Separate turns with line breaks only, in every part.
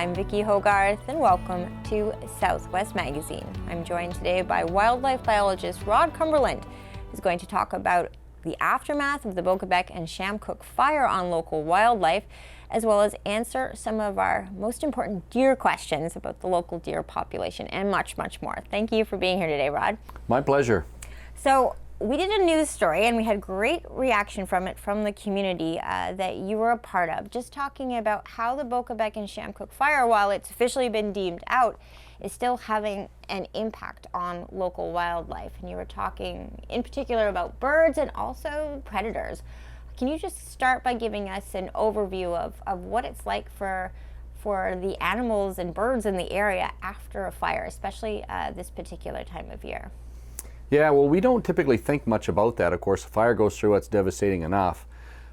I'm Vicki Hogarth and welcome to Southwest Magazine. I'm joined today by wildlife biologist Rod Cumberland, who's going to talk about the aftermath of the Bocabec and Chamcook fire on local wildlife, as well as answer some of our most important deer questions about the local deer population and much, much more. Thank you for being here today, Rod.
My pleasure.
So we did a news story and we had great reaction from it from the community that you were a part of, just talking about how the Bocabec and Chamcook fire, while it's officially been deemed out, is still having an impact on local wildlife. And you were talking in particular about birds and also predators. Can you just start by giving us an overview of what it's like for the animals and birds in the area after a fire, especially this particular time of year?
Yeah, well, we don't typically think much about that. Of course, a fire goes through, it's devastating enough.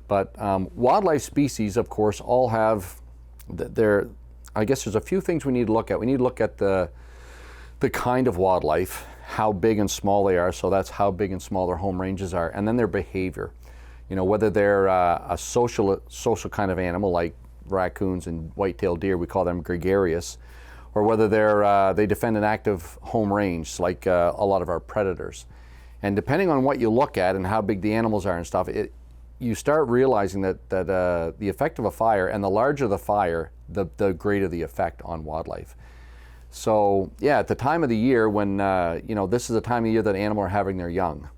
But wildlife species, of course, all have I guess there's a few things we need to look at. We need to look at the kind of wildlife, how big and small they are, so that's how big and small their home ranges are, and then their behavior. You know, whether they're a social kind of animal like raccoons and white-tailed deer, we call them gregarious, or whether they defend an active home range like a lot of our predators. And depending on what you look at and how big the animals are and stuff, you start realizing that the effect of a fire, and the larger the fire, the greater the effect on wildlife. So yeah, at the time of the year when, this is the time of year that animals are having their young.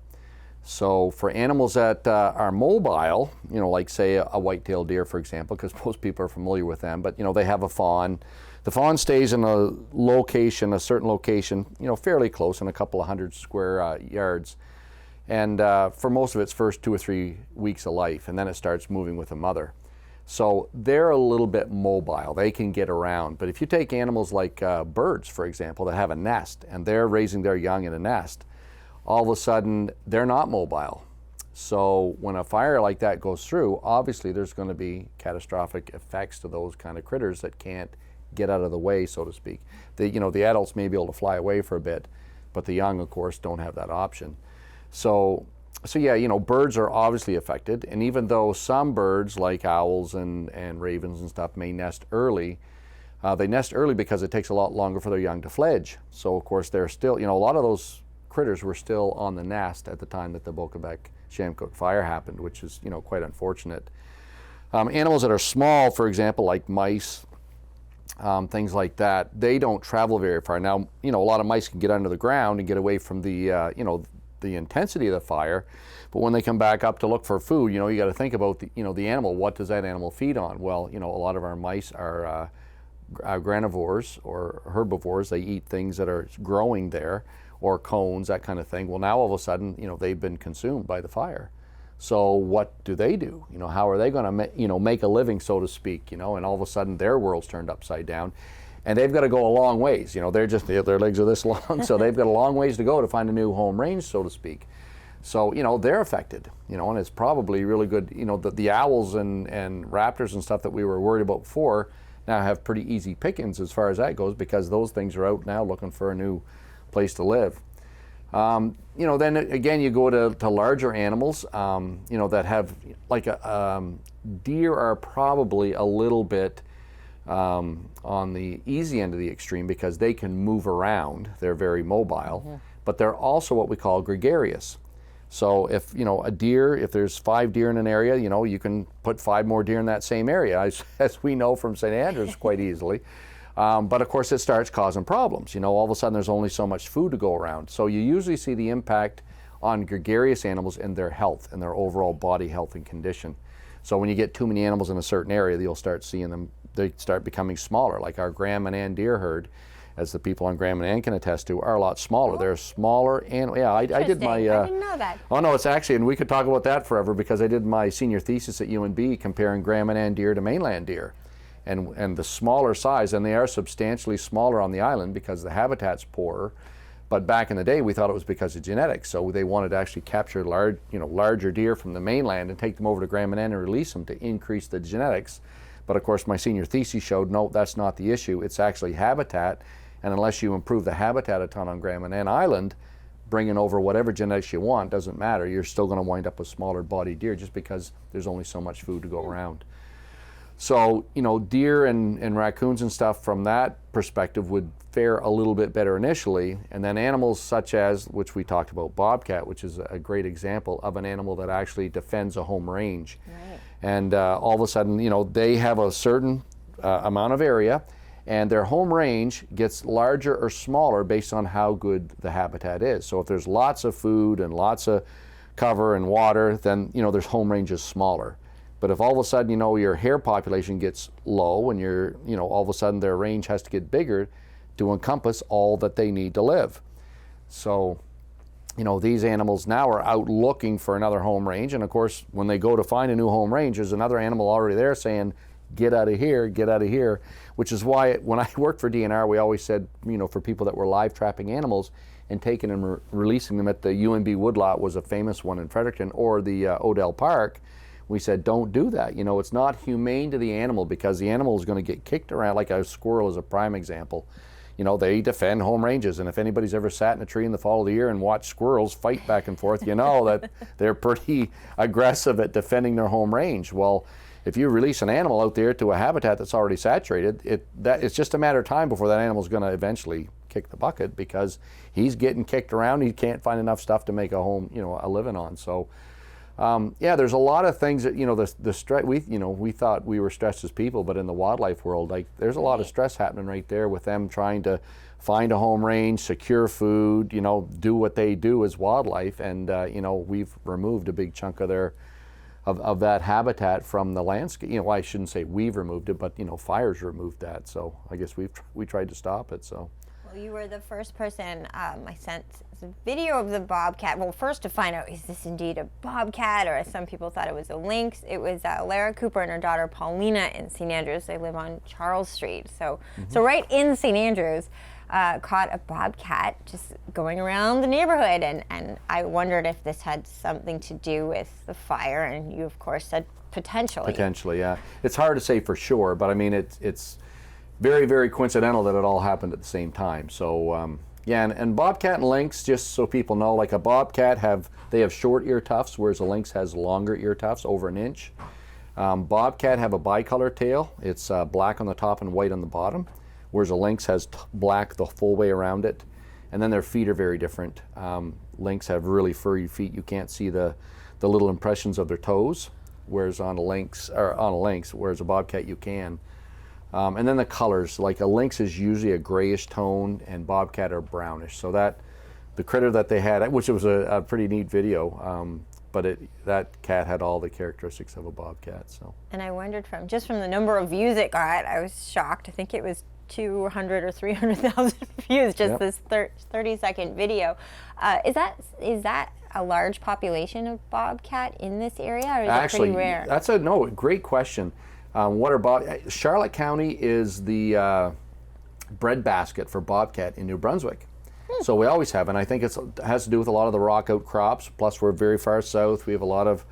So for animals that are mobile, like say a white-tailed deer, for example, because most people are familiar with them, but they have a fawn. The fawn stays in a certain location, fairly close, in a couple of hundred square yards, and for most of its first 2 or 3 weeks of life, and then it starts moving with the mother. So they're a little bit mobile. They can get around. But if you take animals like birds, for example, that have a nest, and they're raising their young in a nest, all of a sudden they're not mobile. So when a fire like that goes through, obviously there's going to be catastrophic effects to those kind of critters that can't get out of the way, so to speak. The adults may be able to fly away for a bit, but the young, of course, don't have that option. So yeah, birds are obviously affected, and even though some birds like owls and ravens and stuff may nest early, they nest early because it takes a lot longer for their young to fledge. So of course they're still, a lot of those critters were still on the nest at the time that the Bocabec-Chamcook fire happened, which is quite unfortunate. Animals that are small, for example, like mice, things like that, they don't travel very far. Now, a lot of mice can get under the ground and get away from the intensity of the fire, but when they come back up to look for food, you got to think about the animal. What does that animal feed on? Well, a lot of our mice are granivores or herbivores. They eat things that are growing there, or cones, that kind of thing. Well, now all of a sudden, they've been consumed by the fire. So what do? How are they going to, make a living, so to speak? And all of a sudden their world's turned upside down, and they've got to go a long ways. Their legs are this long, so they've got a long ways to go to find a new home range, so to speak. So they're affected. And it's probably really good. The owls and raptors and stuff that we were worried about before now have pretty easy pickings as far as that goes, because those things are out now looking for a new place to live. Then again, you go to larger animals, that have, like deer are probably a little bit on the easy end of the extreme because they can move around. They're very mobile, but they're also what we call gregarious. So if, if there's 5 deer in an area, you can put 5 more deer in that same area, as we know from St. Andrews quite easily. But of course it starts causing problems. All of a sudden there's only so much food to go around. So you usually see the impact on gregarious animals in their health and their overall body health and condition. So when you get too many animals in a certain area, you'll start seeing them, they start becoming smaller. Like our Grand Manan deer herd, as the people on Grand Manan can attest to, are a lot smaller. They're smaller and yeah, I did my
I didn't know that.
Oh no, it's actually, and we could talk about that forever, because I did my senior thesis at UNB comparing Grand Manan deer to mainland deer. And the smaller size, and they are substantially smaller on the island because the habitat's poorer. But back in the day, we thought it was because of genetics. So they wanted to actually capture larger deer from the mainland and take them over to Grand Manan and release them to increase the genetics. But of course, my senior thesis showed, no, that's not the issue. It's actually habitat. And unless you improve the habitat a ton on Grand Manan Island, bringing over whatever genetics you want, doesn't matter. You're still going to wind up with smaller body deer just because there's only so much food to go around. So, you know, deer and raccoons and stuff from that perspective would fare a little bit better initially. And then animals such as, which we talked about, bobcat, which is a great example of an animal that actually defends a home range.
Right.
And all of a sudden, you know, they have a certain amount of area, and their home range gets larger or smaller based on how good the habitat is. So if there's lots of food and lots of cover and water, then, you know, their home range is smaller. But if all of a sudden, you know, your hare population gets low and you're, you know, all of a sudden their range has to get bigger to encompass all that they need to live. So, you know, these animals now are out looking for another home range. And of course, when they go to find a new home range, there's another animal already there saying, get out of here, get out of here. Which is why when I worked for DNR, we always said, you know, for people that were live trapping animals and taking them, releasing them at the UNB woodlot was a famous one in Fredericton, or the Odell Park. We said, don't do that. You know, it's not humane to the animal, because the animal is going to get kicked around. Like a squirrel is a prime example. You know, they defend home ranges, and if anybody's ever sat in a tree in the fall of the year and watched squirrels fight back and forth, you know that they're pretty aggressive at defending their home range. Well, if you release an animal out there to a habitat that's already saturated, it's just a matter of time before that animal's going to eventually kick the bucket, because he's getting kicked around. He can't find enough stuff to make a home, you know, a living on. So. Yeah, there's a lot of things that, you know, the stress. We thought we were stressed as people, but in the wildlife world, like, there's a lot of stress happening right there with them trying to find a home range, secure food, you know, do what they do as wildlife, and you know, we've removed a big chunk of of that habitat from the landscape. You know, well, I shouldn't say we've removed it, but, you know, fires removed that. So I guess we tried to stop it. So.
Well, you were the first person I sent a video of the bobcat. Well, first to find out, is this indeed a bobcat, or as some people thought it was a lynx. It was Lara Cooper and her daughter Paulina in St. Andrews. They live on Charles Street. So right in St. Andrews, caught a bobcat just going around the neighborhood. And I wondered if this had something to do with the fire. And you, of course, said potentially.
Potentially, yeah. It's hard to say for sure, but I mean, it's very, very coincidental that it all happened at the same time. So yeah, and bobcat and lynx, just so people know, like a bobcat they have short ear tufts, whereas a lynx has longer ear tufts, over an inch. Bobcat have a bicolor tail. It's black on the top and white on the bottom, whereas a lynx has black the full way around it. And then their feet are very different. Lynx have really furry feet. You can't see the little impressions of their toes, whereas on a lynx, whereas a bobcat you can. And then the colors, like a lynx is usually a grayish tone and bobcat are brownish. So that the critter that they had, which was a pretty neat video, but that cat had all the characteristics of a bobcat. So. And
I wondered from the number of views it got, I was shocked. I think it was 200 or 300,000 views, just this 30-second video. Is that a large population of bobcat in this area, or is it pretty rare?
That's a great question. Charlotte County is the breadbasket for bobcat in New Brunswick. So we always have, and I think it has to do with a lot of the rock outcrops, plus we're very far south. We have a lot of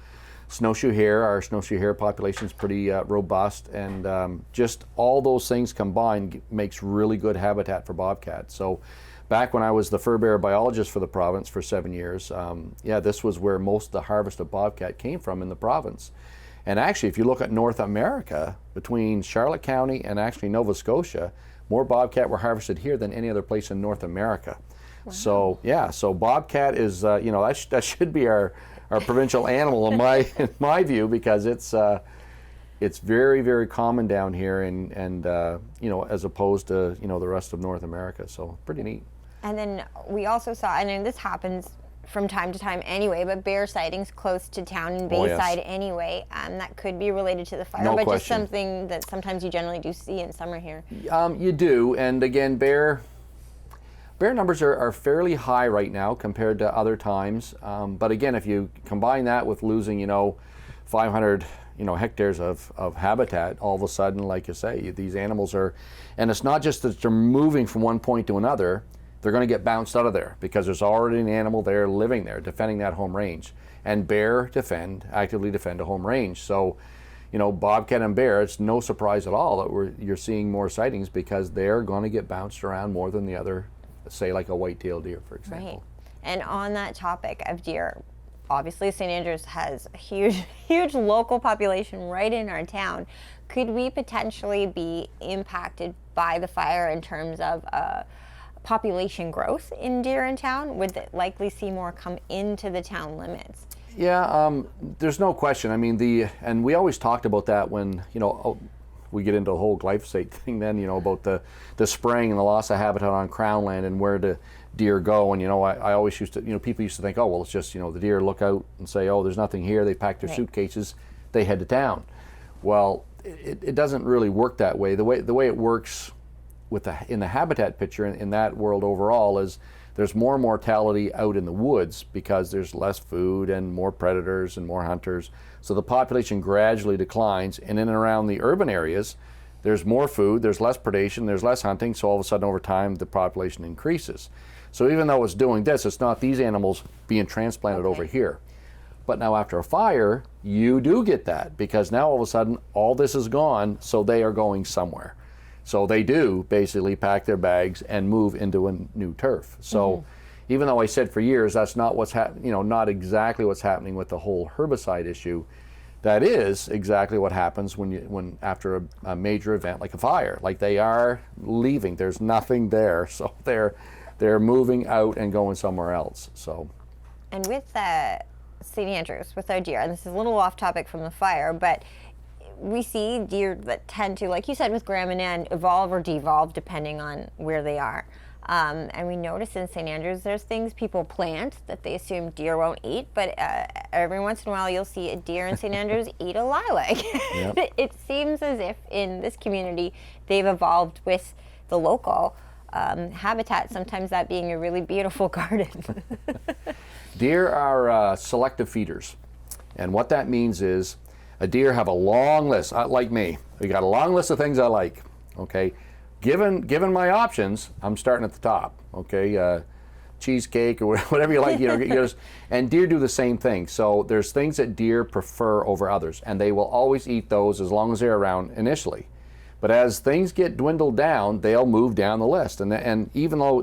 snowshoe hare. Our snowshoe hare population is pretty robust, and just all those things combined makes really good habitat for bobcat. So back when I was the fur bearer biologist for the province for 7 years, this was where most of the harvest of bobcat came from in the province. And actually, if you look at North America, between Charlotte County and actually Nova Scotia, more bobcat were harvested here than any other place in North America. Wow. So yeah, so bobcat is that should be our provincial animal in my view, because it's very, very common down here, and as opposed to the rest of North America. So pretty neat.
And then we also saw, and this happens from time to time anyway, but bear sightings close to town in Bayside anyway. That could be related to the fire, but just something that sometimes you generally do see in summer here.
You do, and again, bear numbers are fairly high right now compared to other times. But again, if you combine that with losing, 500 hectares of habitat, all of a sudden, like you say, these animals are, and it's not just that they're moving from one point to another. They're going to get bounced out of there because there's already an animal there living there, defending that home range. And bear actively defend a home range. So, bobcat and bear, it's no surprise at all that you're seeing more sightings, because they're going to get bounced around more than the other, say like a white-tailed deer, for example.
Right. And on that topic of deer, obviously St. Andrews has a huge local population right in our town. Could we potentially be impacted by the fire in terms of population growth in deer in town? Would it likely see more come into the town limits?
Yeah, there's no question. I mean, and we always talked about that when, we get into the whole glyphosate thing then, about the spraying and the loss of habitat on crown land and where the deer go. And, I always used to, people used to think, oh, well, it's just, the deer look out and say, oh, there's nothing here. They pack their suitcases, they head to town. Well, it doesn't really work that way. The way it works in the habitat picture in that world overall is there's more mortality out in the woods because there's less food and more predators and more hunters. So the population gradually declines, and in and around the urban areas, there's more food, there's less predation, there's less hunting, so all of a sudden over time the population increases. So even though it's doing this, it's not these animals being transplanted over here. But now after a fire, you do get that, because now all of a sudden all this is gone, so they are going somewhere. So they do basically pack their bags and move into a new turf. So even though I said for years that's not what's not exactly what's happening with the whole herbicide issue, that is exactly what happens when after a major event like a fire. Like, they are leaving. There's nothing there, so they're moving out and going somewhere else. So,
and with St. Andrews, with our deer, and this is a little off topic from the fire, but we see deer that tend to, like you said with Graham and Ann, evolve or devolve depending on where they are. And we notice in St. Andrews there's things people plant that they assume deer won't eat, but every once in a while you'll see a deer in St. Andrews eat a lilac. Yep. It seems as if in this community they've evolved with the local habitat, sometimes that being a really beautiful garden.
Deer are selective feeders, and what that means is a deer have a long list, like me. We got a long list of things I like. Okay, given my options, I'm starting at the top. Okay, cheesecake or whatever you like. And deer do the same thing. So there's things that deer prefer over others, and they will always eat those as long as they're around initially. But as things get dwindled down, they'll move down the list. And even though,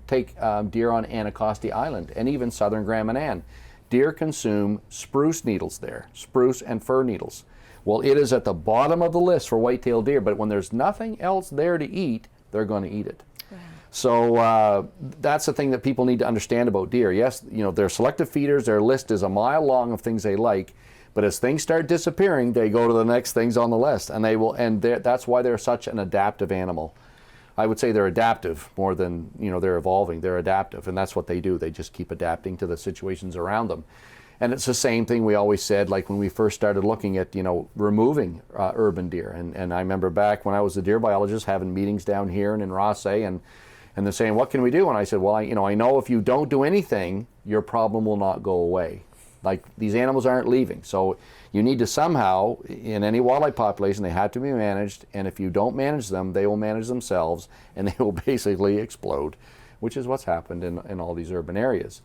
take deer on Anacostia Island and even southern Graham and Ann, deer consume spruce needles there, spruce and fir needles. Well, it is at the bottom of the list for white-tailed deer, but when there's nothing else there to eat, they're going to eat it. Wow. So that's the thing that people need to understand about deer. Yes, they're selective feeders. Their list is a mile long of things they like, but as things start disappearing, they go to the next things on the list, and that's why they're such an adaptive animal. I would say they're adaptive more than they're evolving. They're adaptive, and that's what they do. They just keep adapting to the situations around them. And it's the same thing we always said, like when we first started looking at removing urban deer. And I remember back when I was a deer biologist having meetings down here and in Rothsay, and they're saying, what can we do? And I said, well, I know if you don't do anything, your problem will not go away. Like, these animals aren't leaving. So you need to somehow, in any wildlife population, they have to be managed, and if you don't manage them, they will manage themselves, and they will basically explode, which is what's happened in all these urban areas.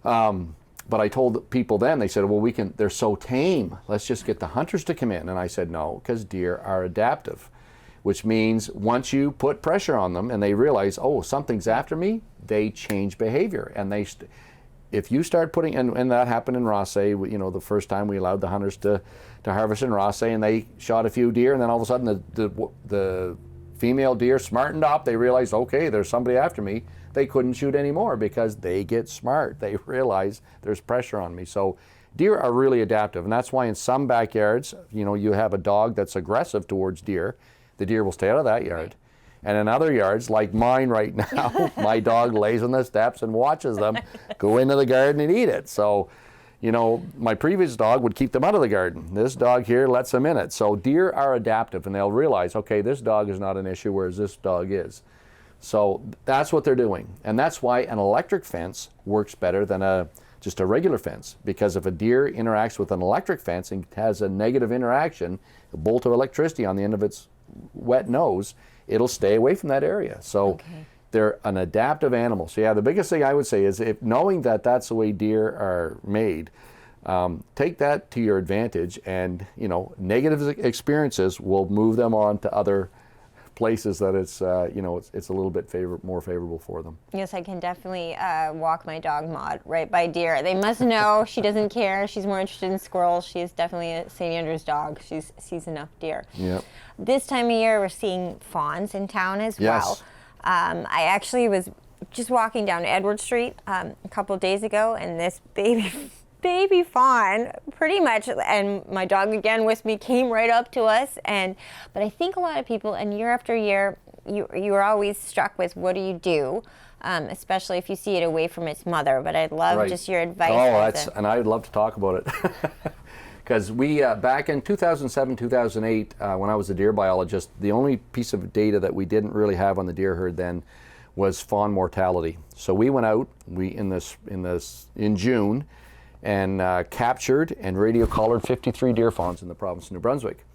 But I told people then, they said, well, they're so tame, let's just get the hunters to come in. And I said, no, because deer are adaptive, which means once you put pressure on them and they realize, oh, something's after me, they change behavior. And if you start putting, and that happened in Rothsay, the first time we allowed the hunters to harvest in Rothsay, and they shot a few deer, and then all of a sudden the female deer smartened up. They realized, okay, there's somebody after me. They couldn't shoot anymore because they get smart. They realize there's pressure on me. So deer are really adaptive, and that's why in some backyards, you have a dog that's aggressive towards deer. The deer will stay out of that yard. And in other yards, like mine right now, my dog lays on the steps and watches them go into the garden and eat it. So, my previous dog would keep them out of the garden. This dog here lets them in it. So deer are adaptive, and they'll realize, okay, this dog is not an issue, whereas this dog is. So that's what they're doing. And that's why an electric fence works better than just a regular fence. Because if a deer interacts with an electric fence and has a negative interaction, a bolt of electricity on the end of its wet nose, it'll stay away from that area. So they're an adaptive animal. So yeah, the biggest thing I would say is, knowing that that's the way deer are made, take that to your advantage, and negative experiences will move them on to other places that it's it's a little bit more favorable for them.
Yes, I can definitely walk my dog Maud right by deer. They must know she doesn't care. She's more interested in squirrels. She is definitely a St. Andrews dog. She sees enough deer.
Yeah.
This time of year, we're seeing fawns in town as well. I actually was just walking down Edward Street a couple days ago, and this baby fawn pretty much, and my dog again with me, came right up to us. But I think a lot of people, and year after year, you are always struck with what do you do, especially if you see it away from its mother. But I'd love just your advice.
And I'd love to talk about it. Because we, back in 2007, 2008, when I was a deer biologist, the only piece of data that we didn't really have on the deer herd then was fawn mortality. So we went out, in June, and captured and radio collared 53 deer fawns in the province of New Brunswick.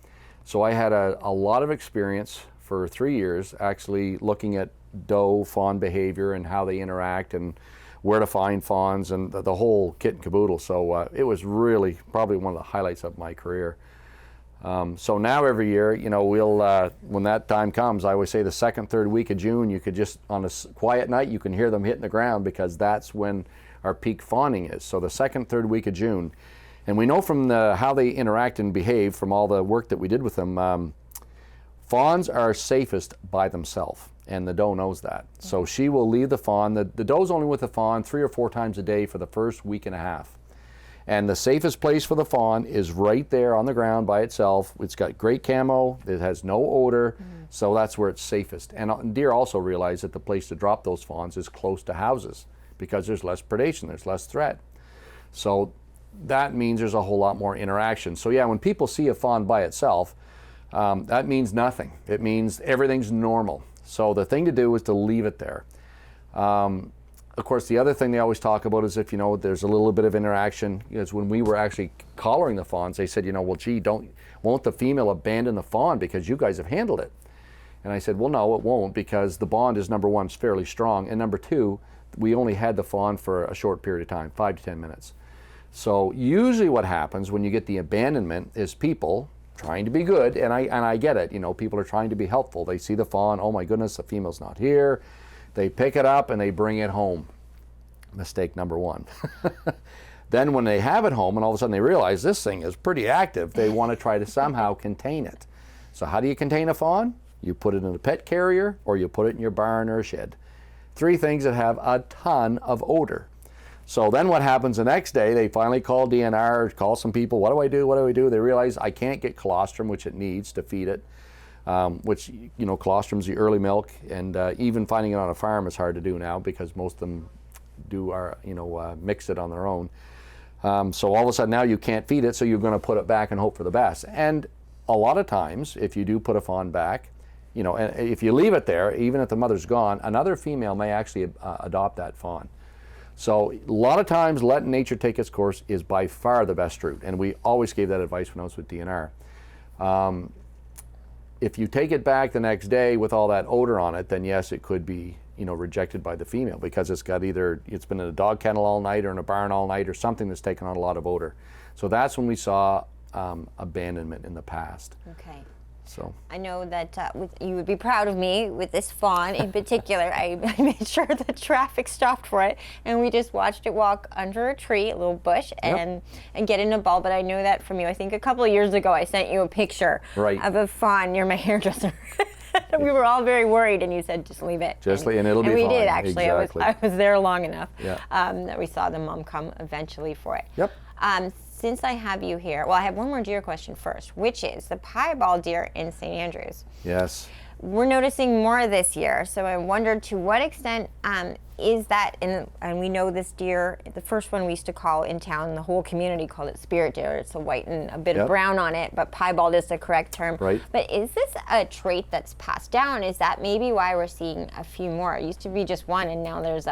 So I had a lot of experience for 3 years actually looking at doe fawn behavior and how they interact and where to find fawns and the whole kit and caboodle. So it was really probably one of the highlights of my career. So now every year, we'll, when that time comes, I always say the second, third week of June, you could just, on a quiet night, you can hear them hitting the ground because that's when our peak fawning is. So the second, third week of June. And we know from how they interact and behave from all the work that we did with them, fawns are safest by themselves, and the doe knows that. So she will leave the fawn. The doe's only with the fawn 3 or 4 times a day for the first week and a half. And the safest place for the fawn is right there on the ground by itself. It's got great camo, it has no odor, so that's where it's safest. And deer also realize that the place to drop those fawns is close to houses because there's less predation, there's less threat. So that means there's a whole lot more interaction. So yeah, when people see a fawn by itself, that means nothing. It means everything's normal. So the thing to do is to leave it there. Of course, the other thing they always talk about is if, there's a little bit of interaction, is when we were actually collaring the fawns, they said, well, gee, won't the female abandon the fawn because you guys have handled it? And I said, well, no, it won't, because the bond is, number one, fairly strong, and number two, we only had the fawn for a short period of time, 5 to 10 minutes. So usually what happens when you get the abandonment is people trying to be good, and I get it, people are trying to be helpful. They see the fawn, oh my goodness, the female's not here. They pick it up and they bring it home. Mistake number one. Then when they have it home and all of a sudden they realize this thing is pretty active, they want to try to somehow contain it. So how do you contain a fawn? You put it in a pet carrier or you put it in your barn or shed. 3 things that have a ton of odor. So then what happens the next day, they finally call DNR, call some people, what do I do, what do I do? They realize I can't get colostrum, which it needs to feed it. Which, colostrum's the early milk, and even finding it on a farm is hard to do now because most of them mix it on their own. So all of a sudden now you can't feed it, so you're going to put it back and hope for the best. And a lot of times, if you do put a fawn back, and if you leave it there, even if the mother's gone, another female may actually adopt that fawn. So a lot of times letting nature take its course is by far the best route, and we always gave that advice when I was with DNR. If you take it back the next day with all that odor on it, then yes, it could be, rejected by the female because it's been in a dog kennel all night or in a barn all night or something that's taken on a lot of odor. So that's when we saw abandonment in the past.
Okay.
So
I know that you would be proud of me with this fawn in particular. I made sure the traffic stopped for it, and we just watched it walk under a tree, a little bush, and get in a ball. But I know that from you. I think a couple of years ago I sent you a picture of a fawn near my hairdresser. We were all very worried, and you said, just leave it.
And it'll be fine.
And we did, actually.
Exactly.
I was there long enough that we saw the mom come eventually for it.
Yep.
Since I have you here, well, I have one more deer question first, which is the piebald deer in St. Andrews.
Yes.
We're noticing more this year, so I wondered to what extent is that, and we know this deer, the first one we used to call in town, the whole community called it spirit deer. It's a white and a bit of brown on it, but piebald is the correct term.
Right.
But is this a trait that's passed down? Is that maybe why we're seeing a few more? It used to be just one, and now there's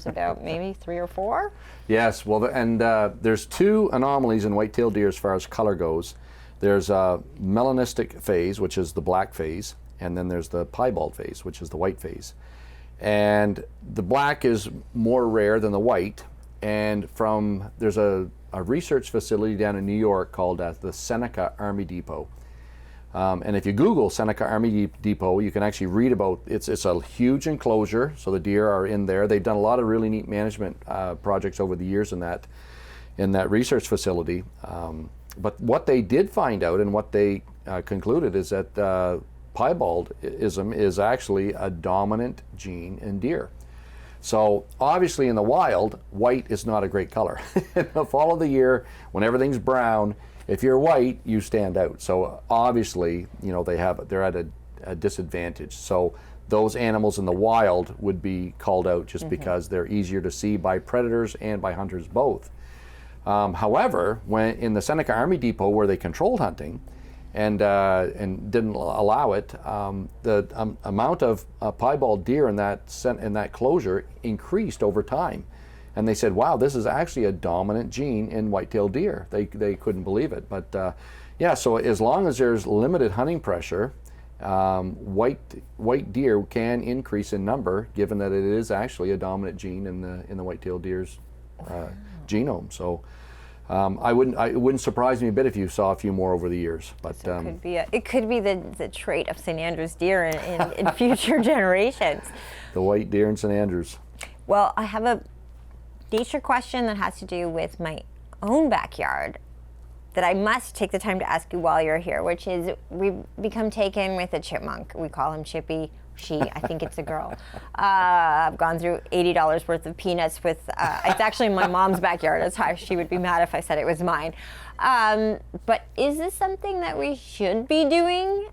about maybe 3 or 4?
Yes, well, there's 2 anomalies in white-tailed deer as far as color goes. There's a melanistic phase, which is the black phase, and then there's the piebald phase, which is the white phase. And the black is more rare than the white, and there's a research facility down in New York called the Seneca Army Depot. And if you Google Seneca Army Depot, you can actually read about it's a huge enclosure, so the deer are in there. They've done a lot of really neat management projects over the years in that research facility. But what they did find out and what they concluded is that piebaldism is actually a dominant gene in deer. So obviously in the wild, white is not a great color. In the fall of the year, when everything's brown, if you're white, you stand out. So obviously, they're at a disadvantage. So those animals in the wild would be called out just because they're easier to see by predators and by hunters both. However, when in the Seneca Army Depot where they controlled hunting and didn't allow it, the amount of piebald deer in that closure increased over time. And they said, wow, this is actually a dominant gene in white-tailed deer. They couldn't believe it. But yeah, so as long as there's limited hunting pressure, white deer can increase in number, given that it is actually a dominant gene in the white-tailed deer's genome. So it wouldn't surprise me a bit if you saw a few more over the years. But
so it could be the trait of St. Andrews deer in future generations.
The white deer in St. Andrews.
Well, I have a nature question that has to do with my own backyard that I must take the time to ask you while you're here, which is we've become taken with a chipmunk. We call him Chippy. I think it's a girl. I've gone through $80 worth of peanuts with, it's actually my mom's backyard. That's how she would be mad if I said it was mine. But is this something that we should be doing?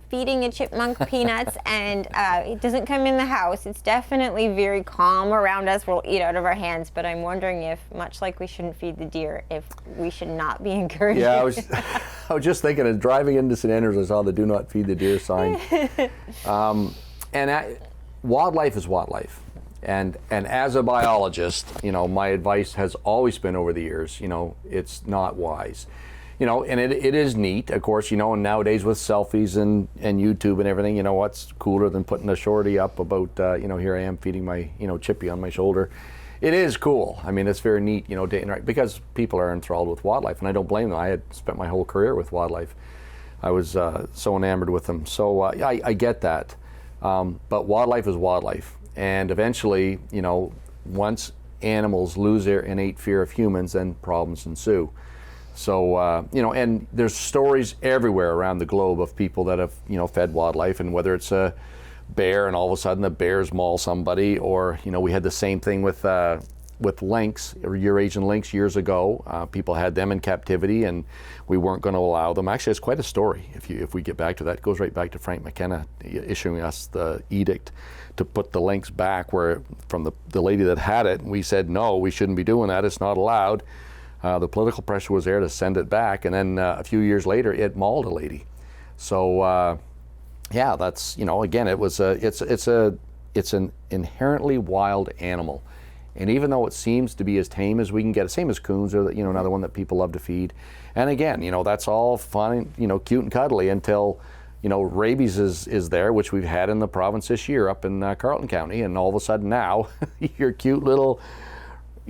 Feeding a chipmunk peanuts, and it doesn't come in the house. It's definitely very calm around us. We'll eat out of our hands, but I'm wondering if, much like we shouldn't feed the deer, if we should not be encouraging.
Yeah, I was just thinking of driving into St. Andrews, I saw the "Do Not Feed the Deer" sign. Wildlife is wildlife, and as a biologist, my advice has always been over the years, it's not wise. And it is neat, of course, and nowadays with selfies and YouTube and everything, what's cooler than putting a shorty up about, here I am feeding my, Chippy on my shoulder. It is cool. I mean, it's very neat, day and night, because people are enthralled with wildlife, and I don't blame them. I had spent my whole career with wildlife. I was so enamored with them. So I get that. But wildlife is wildlife. And eventually, once animals lose their innate fear of humans, then problems ensue. So, and there's stories everywhere around the globe of people that have, fed wildlife, and whether it's a bear and all of a sudden the bears maul somebody, or, we had the same thing with lynx, or Eurasian lynx years ago. People had them in captivity and we weren't going to allow them. Actually, it's quite a story. If we get back to that, it goes right back to Frank McKenna issuing us the edict to put the lynx back from the lady that had it. And we said, no, we shouldn't be doing that. It's not allowed. The political pressure was there to send it back, and then a few years later, it mauled a lady. So, yeah, that's again, it's an inherently wild animal, and even though it seems to be as tame as we can get, same as coons, or another one that people love to feed, and again, that's all fun, cute and cuddly until rabies is there, which we've had in the province this year up in Carleton County, and all of a sudden now your cute little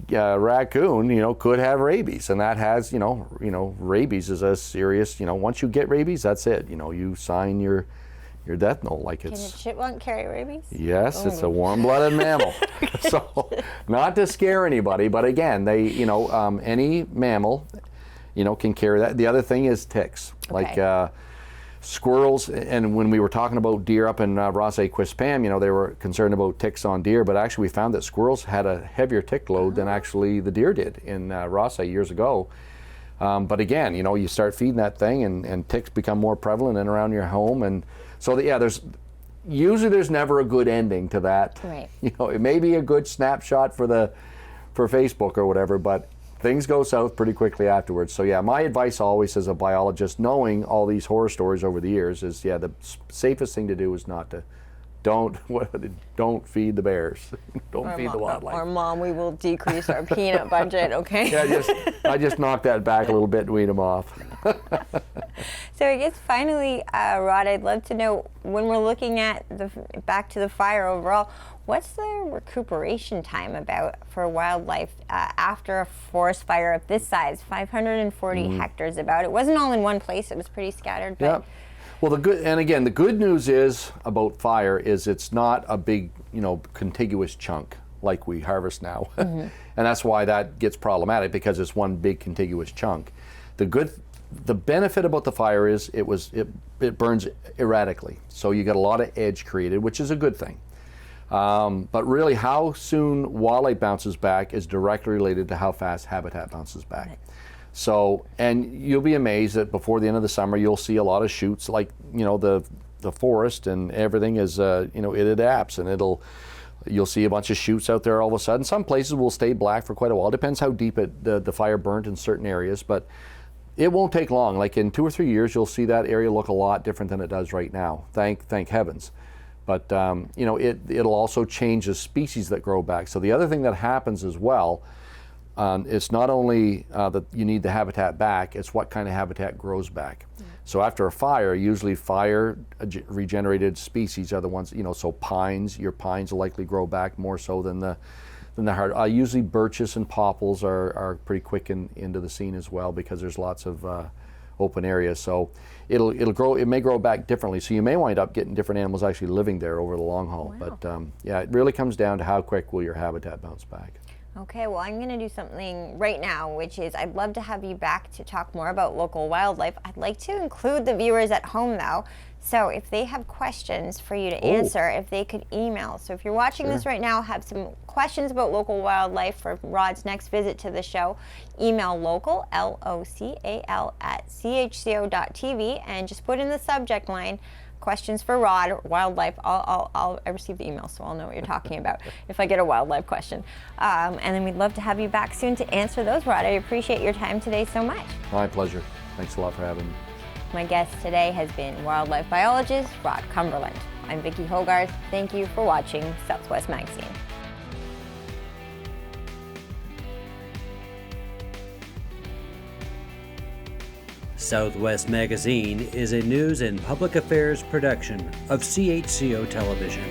raccoon, could have rabies, and that has, rabies is a serious, once you get rabies, that's it. You sign your death note like it's.
Can a chipmunk carry rabies?
Yes, it's a warm-blooded mammal. So, not to scare anybody, but again, they, any mammal, can carry that. The other thing is ticks, like squirrels, and when we were talking about deer up in Rossay-Quispam, they were concerned about ticks on deer, but actually we found that squirrels had a heavier tick load than actually the deer did in Rossay years ago. But again, you start feeding that thing, and ticks become more prevalent in around your home, and so there's never a good ending to that.
Right.
It may be a good snapshot for Facebook or whatever, but things go south pretty quickly afterwards. So yeah, my advice always as a biologist, knowing all these horror stories over the years, is the safest thing to do is don't feed the bears. Don't feed the wildlife.
Or Mom, we will decrease our peanut budget, okay?
Yeah, I just knocked that back a little bit and weed them off.
So I guess finally, Rod, I'd love to know, when we're looking at back to the fire overall, what's the recuperation time about for wildlife after a forest fire of this size, 540 hectares about? It wasn't all in one place, it was pretty scattered. But
yeah. Well, the good news is about fire is it's not a big, contiguous chunk like we harvest now. And that's why that gets problematic, because it's one big contiguous chunk. The benefit about the fire is it burns erratically. So you get a lot of edge created, which is a good thing. But really how soon wildlife bounces back is directly related to how fast habitat bounces back. Right. So, and you'll be amazed that before the end of the summer, you'll see a lot of shoots, like, the forest and everything is, it adapts, and you'll see a bunch of shoots out there all of a sudden. Some places will stay black for quite a while. It depends how deep the fire burnt in certain areas, but it won't take long. Like in 2 or 3 years, you'll see that area look a lot different than it does right now. Thank heavens. But it'll also change the species that grow back. So the other thing that happens as well, it's not only that you need the habitat back, it's what kind of habitat grows back. So after a fire, usually fire regenerated species are the ones, so your pines will likely grow back more so than the hard. Usually birches and popples are pretty quick into the scene as well, because there's lots of open areas. So it may grow back differently. So you may wind up getting different animals actually living there over the long haul. Wow. But it really comes down to how quick will your habitat bounce back.
Okay, well, I'm going to do something right now, which is I'd love to have you back to talk more about local wildlife. I'd like to include the viewers at home, though. So if they have questions for you to answer, if they could email. So if you're watching this right now, have some questions about local wildlife for Rod's next visit to the show, email local, LOCAL, at CHCO.TV, and just put in the subject line, questions for Rod, or wildlife. I receive the email, so I'll know what you're talking about if I get a wildlife question. And then we'd love to have you back soon to answer those, Rod. I appreciate your time today so much.
My pleasure. Thanks a lot for having me.
My guest today has been wildlife biologist Rod Cumberland. I'm Vicki Hogarth. Thank you for watching Southwest Magazine.
Southwest Magazine is a news and public affairs production of CHCO Television.